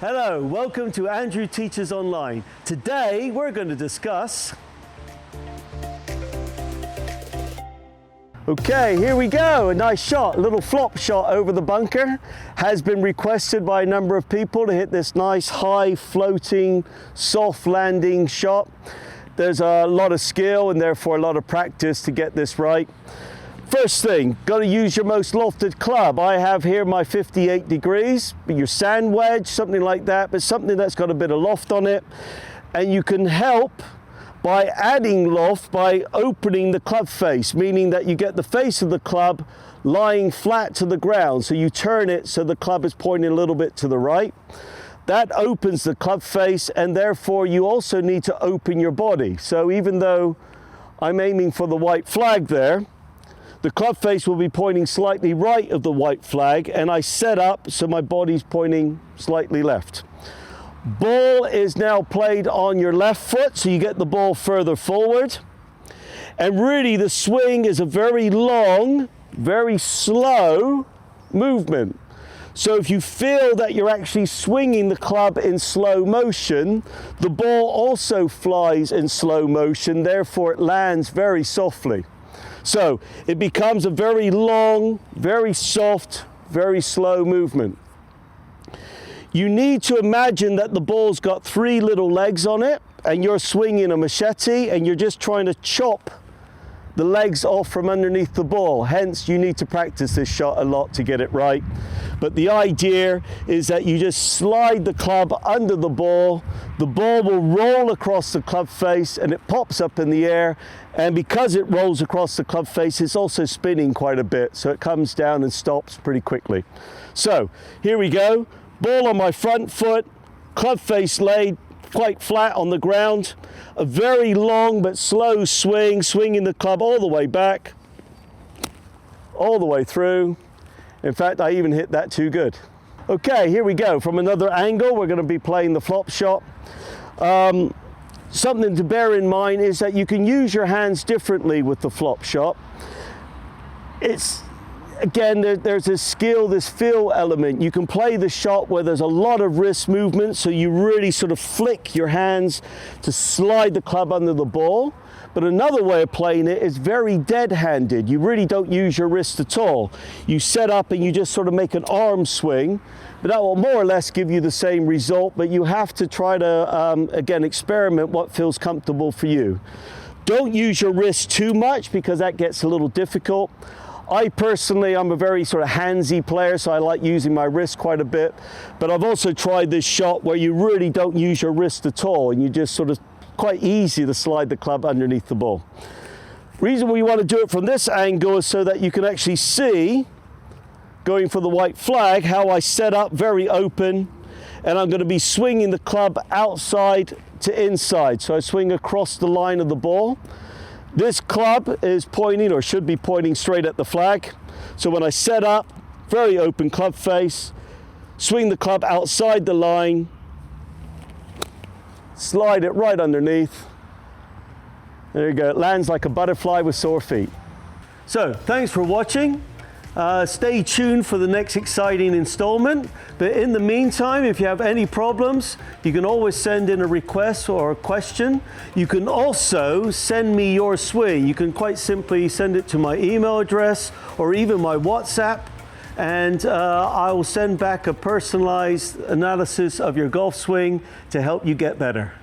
Hello, welcome to Andrew Teaches Online. Today we're going to discuss... Okay, here we go, a nice shot, a little flop shot over the bunker. Has been requested by a number of people to hit this nice high floating, soft landing shot. There's a lot of skill and therefore a lot of practice to get this right. First thing, got to use your most lofted club. I have here my 58 degrees, your sand wedge, something like that, but something that's got a bit of loft on it. And you can help by adding loft by opening the club face, meaning that you get the face of the club lying flat to the ground. So you turn it so the club is pointing a little bit to the right. That opens the club face, and therefore you also need to open your body. So even though I'm aiming for the white flag there, the club face will be pointing slightly right of the white flag, and I set up so my body's pointing slightly left. Ball is now played on your left foot, so you get the ball further forward. And really the swing is a very long, very slow movement. So if you feel that you're actually swinging the club in slow motion, the ball also flies in slow motion, therefore it lands very softly. So it becomes a very long, very soft, very slow movement. You need to imagine that the ball's got 3 little legs on it, and you're swinging a machete and you're just trying to chop the legs off from underneath the ball. Hence, you need to practice this shot a lot to get it right. But the idea is that you just slide the club under the ball will roll across the club face and it pops up in the air, and because it rolls across the club face, it's also spinning quite a bit, so it comes down and stops pretty quickly. So, here we go. Ball on my front foot, club face laid quite flat on the ground, a very long but slow swing, swinging the club all the way back, all the way through. In fact, I even hit that too good. Okay, here we go. From another angle, we're going to be playing the flop shot. Something to bear in mind is that you can use your hands differently with the flop shot. Again, there's this skill, this feel element. You can play the shot where there's a lot of wrist movement, so you really sort of flick your hands to slide the club under the ball. But another way of playing it is very dead-handed. You really don't use your wrist at all. You set up and you just sort of make an arm swing, but that will more or less give you the same result, but you have to try to, again, experiment what feels comfortable for you. Don't use your wrist too much because that gets a little difficult. I personally, I'm a very sort of handsy player, so I like using my wrist quite a bit. But I've also tried this shot where you really don't use your wrist at all, and you just sort of quite easy to slide the club underneath the ball. Reason we want to do it from this angle is so that you can actually see, going for the white flag, how I set up very open, and I'm going to be swinging the club outside to inside. So I swing across the line of the ball. This club is pointing, or should be pointing, straight at the flag. So when I set up, very open club face, swing the club outside the line, slide it right underneath. There you go, it lands like a butterfly with sore feet. So, thanks for watching. Stay tuned for the next exciting installment. But in the meantime, if you have any problems, you can always send in a request or a question. You can also send me your swing. You can quite simply send it to my email address or even my WhatsApp, and I will send back a personalized analysis of your golf swing to help you get better.